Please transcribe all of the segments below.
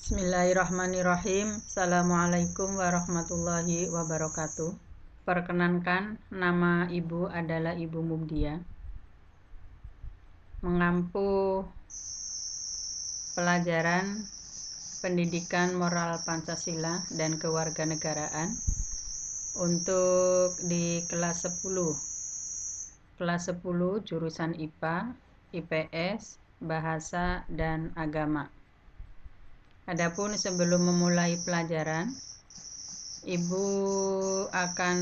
Bismillahirrahmanirrahim. Assalamualaikum warahmatullahi wabarakatuh. Perkenankan, nama Ibu adalah Ibu Mubdia. Mengampu pelajaran pendidikan moral Pancasila dan kewarganegaraan untuk di kelas 10. Kelas 10 jurusan IPA, IPS, Bahasa, dan Agama. Adapun sebelum memulai pelajaran, Ibu akan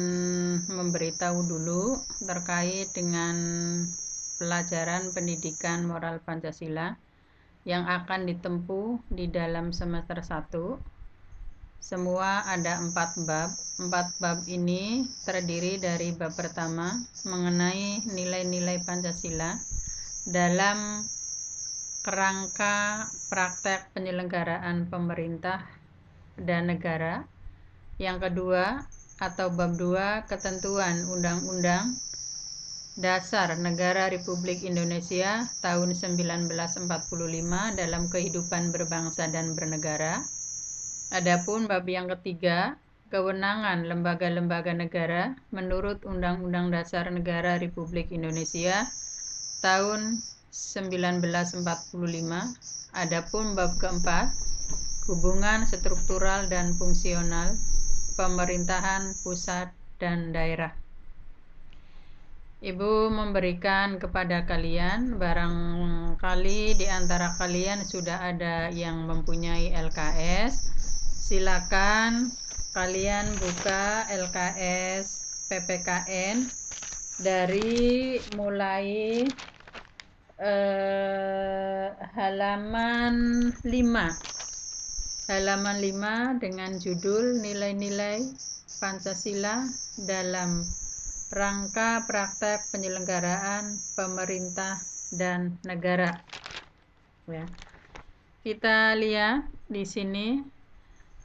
memberitahu dulu terkait dengan pelajaran pendidikan moral Pancasila yang akan ditempuh di dalam semester 1. Semua ada 4 bab. 4 bab ini terdiri dari bab pertama mengenai nilai-nilai Pancasila dalam kerangka praktek penyelenggaraan pemerintah dan negara. Yang kedua atau bab 2 ketentuan Undang-Undang Dasar Negara Republik Indonesia tahun 1945 dalam kehidupan berbangsa dan bernegara. Adapun bab yang ketiga, kewenangan lembaga-lembaga negara menurut Undang-Undang Dasar Negara Republik Indonesia tahun 1945. Adapun bab keempat, hubungan struktural dan fungsional pemerintahan pusat dan daerah. Ibu memberikan kepada kalian, barangkali di antara kalian sudah ada yang mempunyai LKS. Silakan kalian buka LKS PPKN dari mulai halaman 5 dengan judul nilai-nilai Pancasila dalam rangka praktek penyelenggaraan pemerintah dan negara. Ya. Kita lihat di sini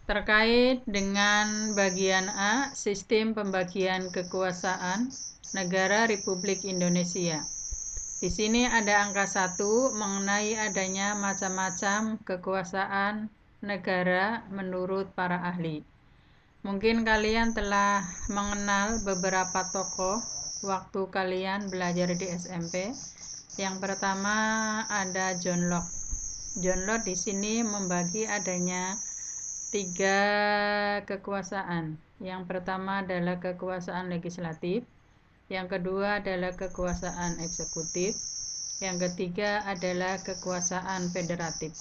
terkait dengan bagian A, sistem pembagian kekuasaan negara Republik Indonesia. Di sini ada angka 1 mengenai adanya macam-macam kekuasaan negara menurut para ahli. Mungkin kalian telah mengenal beberapa tokoh waktu kalian belajar di SMP. Yang pertama ada John Locke. John Locke di sini membagi adanya 3 kekuasaan. Yang pertama adalah kekuasaan legislatif. Yang kedua adalah kekuasaan eksekutif. Yang ketiga adalah kekuasaan federatif.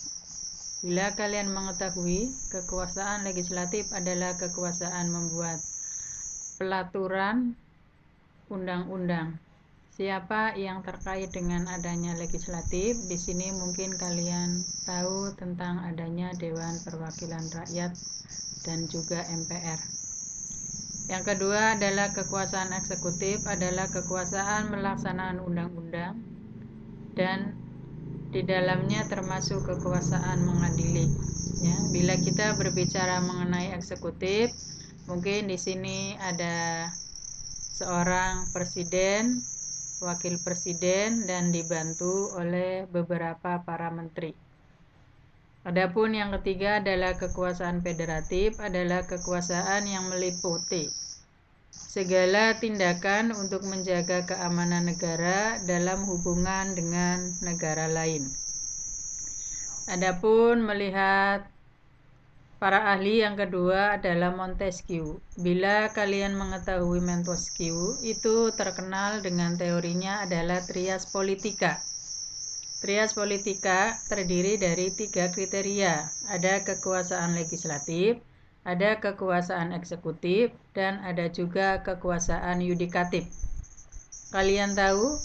Bila kalian mengetahui, kekuasaan legislatif adalah kekuasaan membuat pelaturan undang-undang. Siapa yang terkait dengan adanya legislatif? Di sini mungkin kalian tahu tentang adanya Dewan Perwakilan Rakyat dan juga MPR. Yang kedua adalah kekuasaan eksekutif, adalah kekuasaan melaksanaan undang-undang dan di dalamnya termasuk kekuasaan mengadili. Ya, bila kita berbicara mengenai eksekutif, mungkin di sini ada seorang presiden, wakil presiden, dan dibantu oleh beberapa para menteri. Adapun yang ketiga adalah kekuasaan federatif, adalah kekuasaan yang meliputi segala tindakan untuk menjaga keamanan negara dalam hubungan dengan negara lain. Adapun melihat para ahli yang kedua adalah Montesquieu. Bila kalian mengetahui Montesquieu, itu terkenal dengan teorinya adalah trias politika. Trias politika terdiri dari 3 kriteria. Ada kekuasaan legislatif, ada kekuasaan eksekutif, dan ada juga kekuasaan yudikatif. Kalian tahu,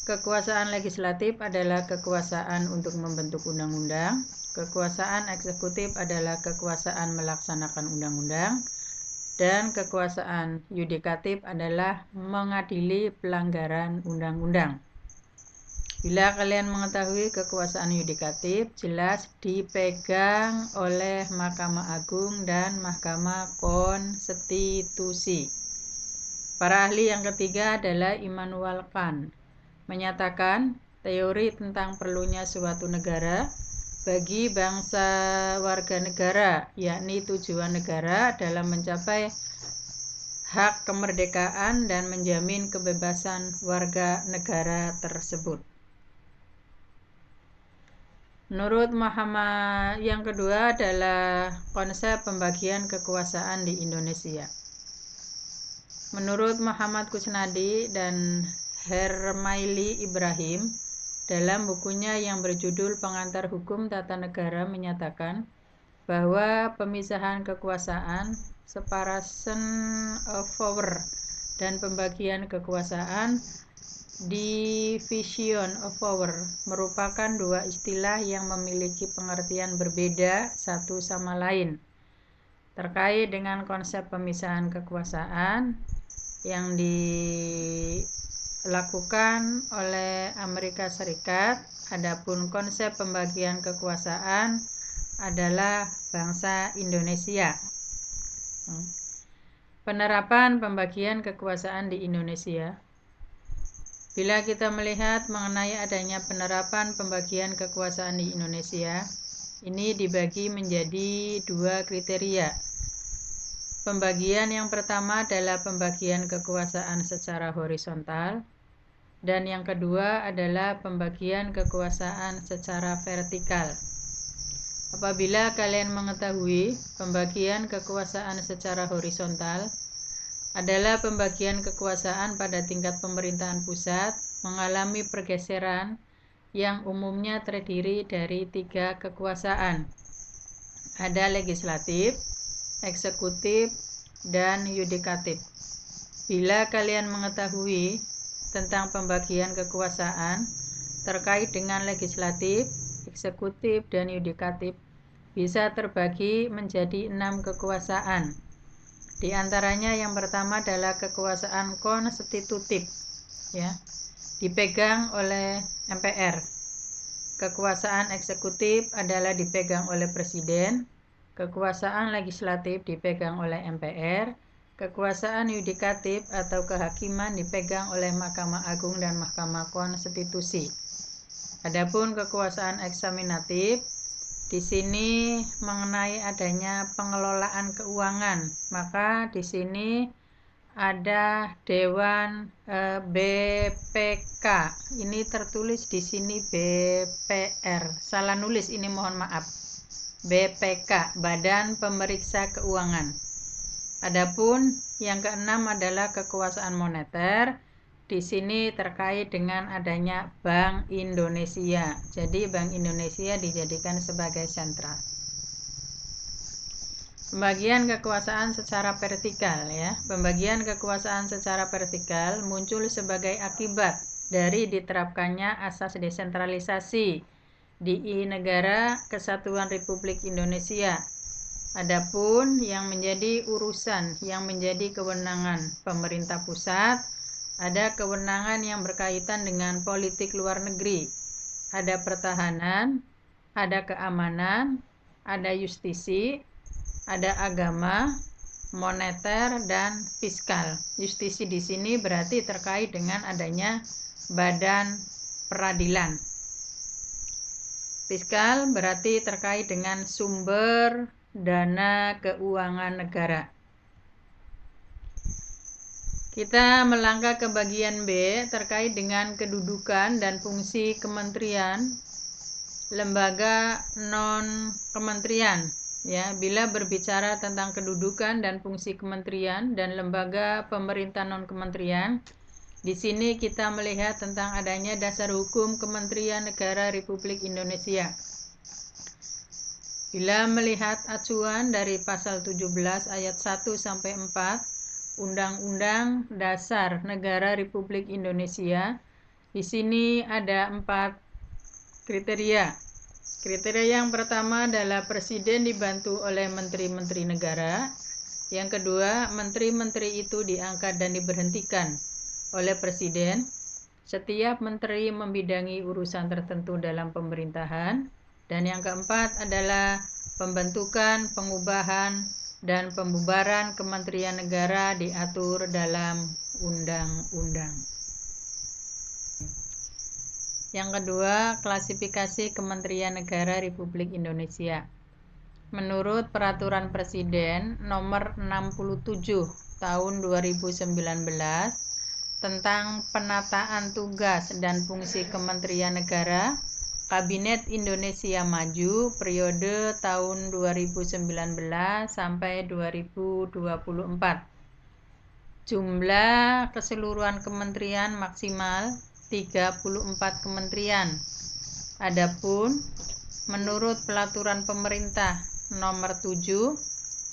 kekuasaan legislatif adalah kekuasaan untuk membentuk undang-undang. Kekuasaan eksekutif adalah kekuasaan melaksanakan undang-undang. Dan kekuasaan yudikatif adalah mengadili pelanggaran undang-undang. Bila kalian mengetahui kekuasaan yudikatif, jelas dipegang oleh Mahkamah Agung dan Mahkamah Konstitusi. Para ahli yang ketiga adalah Immanuel Kant, menyatakan teori tentang perlunya suatu negara bagi bangsa warga negara, yakni tujuan negara dalam mencapai hak kemerdekaan dan menjamin kebebasan warga negara tersebut. Menurut Muhammad, yang kedua adalah konsep pembagian kekuasaan di Indonesia. Menurut Muhammad Kusnadi dan Hermaili Ibrahim, dalam bukunya yang berjudul Pengantar Hukum Tata Negara menyatakan bahwa pemisahan kekuasaan, separation of power, dan pembagian kekuasaan, division of power, merupakan dua istilah yang memiliki pengertian berbeda satu sama lain. Terkait dengan konsep pemisahan kekuasaan yang dilakukan oleh Amerika Serikat, adapun konsep pembagian kekuasaan adalah bangsa Indonesia. Penerapan pembagian kekuasaan di Indonesia. Bila kita melihat mengenai adanya penerapan pembagian kekuasaan di Indonesia, ini dibagi menjadi dua kriteria. Pembagian yang pertama adalah pembagian kekuasaan secara horizontal, dan yang kedua adalah pembagian kekuasaan secara vertikal. Apabila kalian mengetahui pembagian kekuasaan secara horizontal adalah pembagian kekuasaan pada tingkat pemerintahan pusat mengalami pergeseran yang umumnya terdiri dari tiga kekuasaan. Ada legislatif, eksekutif, dan yudikatif. Bila kalian mengetahui tentang pembagian kekuasaan terkait dengan legislatif, eksekutif, dan yudikatif, bisa terbagi menjadi 6 kekuasaan. Di antaranya yang pertama adalah kekuasaan konstitutif, ya, dipegang oleh MPR. Kekuasaan eksekutif adalah dipegang oleh Presiden. Kekuasaan legislatif dipegang oleh MPR. Kekuasaan yudikatif atau kehakiman dipegang oleh Mahkamah Agung dan Mahkamah Konstitusi. Adapun kekuasaan eksaminatif di sini mengenai adanya pengelolaan keuangan, maka di sini ada Dewan BPK. Ini tertulis di sini BPR. Salah nulis ini, mohon maaf. BPK, Badan Pemeriksa Keuangan. Adapun yang keenam adalah kekuasaan moneter. Di sini terkait dengan adanya Bank Indonesia. Jadi Bank Indonesia dijadikan sebagai sentral. Pembagian kekuasaan secara vertikal, ya. Pembagian kekuasaan secara vertikal muncul sebagai akibat dari diterapkannya asas desentralisasi di Negara Kesatuan Republik Indonesia. Adapun yang menjadi urusan yang menjadi kewenangan pemerintah pusat, ada kewenangan yang berkaitan dengan politik luar negeri, ada pertahanan, ada keamanan, ada justisi, ada agama, moneter, dan fiskal. Justisi di sini berarti terkait dengan adanya badan peradilan. Fiskal berarti terkait dengan sumber dana keuangan negara. Kita melangkah ke bagian B terkait dengan kedudukan dan fungsi kementerian, lembaga non-kementerian. Ya, bila berbicara tentang kedudukan dan fungsi kementerian dan lembaga pemerintah non-kementerian, di sini kita melihat tentang adanya dasar hukum Kementerian Negara Republik Indonesia. Bila melihat acuan dari pasal 17 ayat 1 sampai 4 Undang-Undang Dasar Negara Republik Indonesia, di sini ada 4 kriteria. Kriteria yang pertama adalah Presiden dibantu oleh menteri-menteri negara. Yang kedua, menteri-menteri itu diangkat dan diberhentikan oleh Presiden. Setiap menteri membidangi urusan tertentu dalam pemerintahan. Dan yang keempat adalah pembentukan, pengubahan, dan pembubaran kementerian negara diatur dalam undang-undang. Yang kedua, klasifikasi Kementerian Negara Republik Indonesia. Menurut Peraturan Presiden Nomor 67 Tahun 2019 tentang penataan tugas dan fungsi Kementerian Negara Kabinet Indonesia Maju periode tahun 2019 sampai 2024. Jumlah keseluruhan kementerian maksimal 34 kementerian. Adapun menurut Peraturan Pemerintah Nomor 7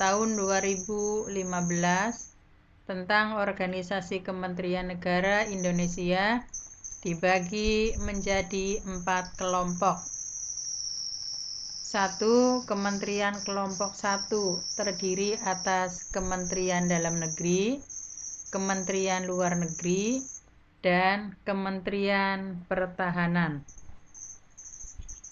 Tahun 2015 tentang organisasi Kementerian Negara Indonesia dibagi menjadi 4 kelompok. 1. Kementerian Kelompok 1 terdiri atas Kementerian Dalam Negeri, Kementerian Luar Negeri, dan Kementerian Pertahanan.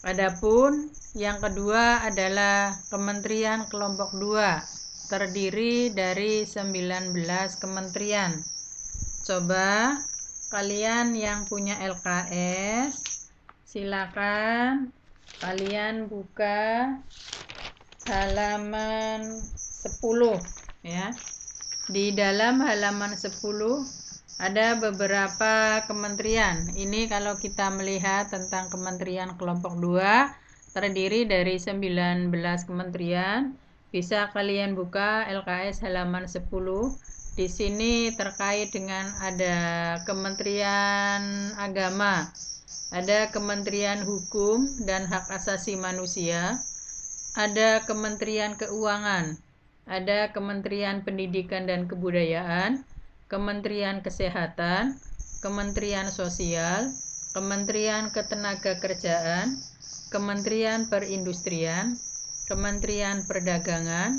Adapun yang kedua adalah Kementerian Kelompok 2 terdiri dari 19 kementerian. Coba kalian yang punya LKS silakan kalian buka halaman 10 ya. Di dalam halaman 10 ada beberapa kementerian. Ini kalau kita melihat tentang Kementerian Kelompok 2 terdiri dari 19 kementerian. Bisa kalian buka LKS halaman 10. Di sini terkait dengan ada Kementerian Agama, ada Kementerian Hukum dan Hak Asasi Manusia, ada Kementerian Keuangan, ada Kementerian Pendidikan dan Kebudayaan, Kementerian Kesehatan, Kementerian Sosial, Kementerian Ketenagakerjaan, Kementerian Perindustrian, Kementerian Perdagangan,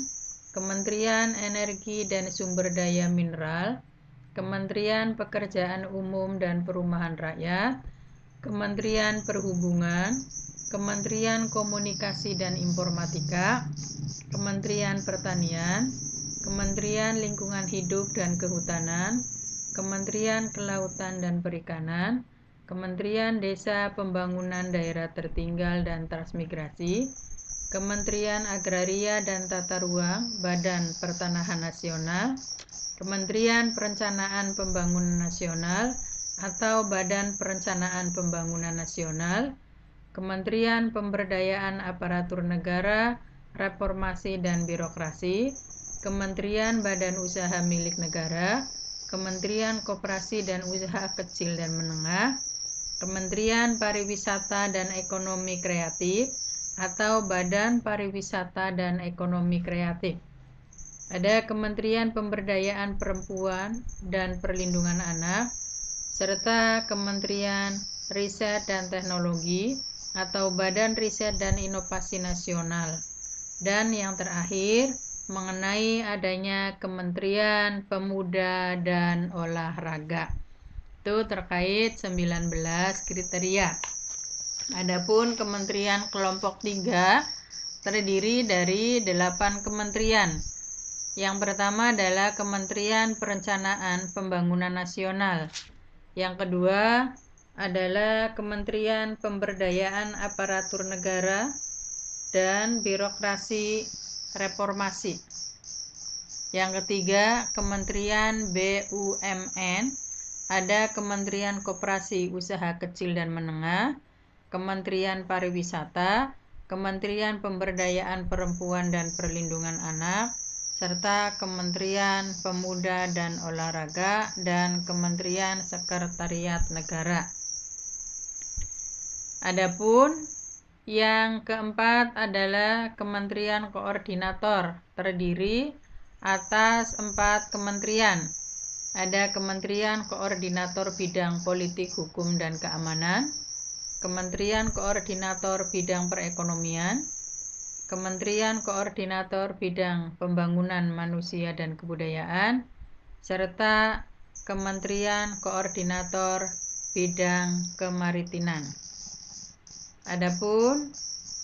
Kementerian Energi dan Sumber Daya Mineral, Kementerian Pekerjaan Umum dan Perumahan Rakyat, Kementerian Perhubungan, Kementerian Komunikasi dan Informatika, Kementerian Pertanian, Kementerian Lingkungan Hidup dan Kehutanan, Kementerian Kelautan dan Perikanan, Kementerian Desa Pembangunan Daerah Tertinggal dan Transmigrasi, Kementerian Agraria dan Tata Ruang Badan Pertanahan Nasional, Kementerian Perencanaan Pembangunan Nasional atau Badan Perencanaan Pembangunan Nasional, Kementerian Pemberdayaan Aparatur Negara, Reformasi dan Birokrasi, Kementerian Badan Usaha Milik Negara, Kementerian Koperasi dan Usaha Kecil dan Menengah, Kementerian Pariwisata dan Ekonomi Kreatif atau Badan Pariwisata dan Ekonomi Kreatif. Ada Kementerian Pemberdayaan Perempuan dan Perlindungan Anak, serta Kementerian Riset dan Teknologi atau Badan Riset dan Inovasi Nasional. Dan yang terakhir, mengenai adanya Kementerian Pemuda dan Olahraga. Itu terkait 19 kriteria. Adapun Kementerian Kelompok 3 terdiri dari 8 kementerian. Yang pertama adalah Kementerian Perencanaan Pembangunan Nasional. Yang kedua adalah Kementerian Pemberdayaan Aparatur Negara dan Birokrasi Reformasi. Yang ketiga, Kementerian BUMN, ada Kementerian Koperasi Usaha Kecil dan Menengah, Kementerian Pariwisata, Kementerian Pemberdayaan Perempuan dan Perlindungan Anak, serta Kementerian Pemuda dan Olahraga dan Kementerian Sekretariat Negara. Adapun yang keempat adalah Kementerian Koordinator, terdiri atas 4 kementerian. Ada Kementerian Koordinator Bidang Politik, Hukum, dan Keamanan, Kementerian Koordinator Bidang Perekonomian, Kementerian Koordinator Bidang Pembangunan Manusia dan Kebudayaan, serta Kementerian Koordinator Bidang Kemaritiman. Adapun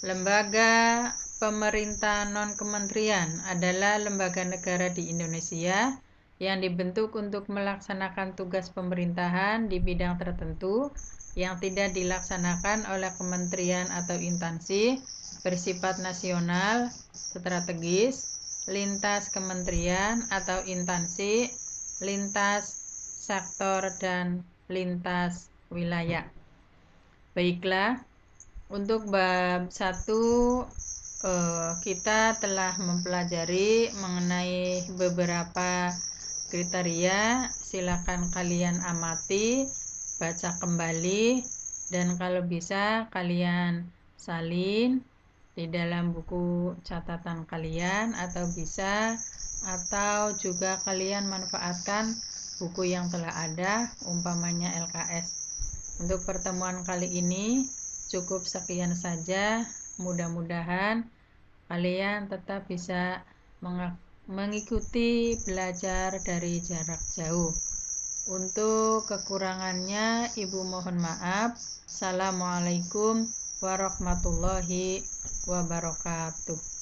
lembaga pemerintah non-kementerian adalah lembaga negara di Indonesia yang dibentuk untuk melaksanakan tugas pemerintahan di bidang tertentu yang tidak dilaksanakan oleh kementerian atau instansi, bersifat nasional, strategis, lintas kementerian atau instansi, lintas sektor, dan lintas wilayah. Baiklah, untuk bab 1 kita telah mempelajari mengenai beberapa kriteria. Silakan kalian amati, baca kembali, dan kalau bisa kalian salin di dalam buku catatan kalian, atau juga kalian manfaatkan buku yang telah ada, umpamanya LKS. Untuk pertemuan kali ini cukup sekian saja. Mudah-mudahan kalian tetap bisa mengikuti belajar dari jarak jauh. Untuk kekurangannya, Ibu mohon maaf. Assalamualaikum warahmatullahi wabarakatuh.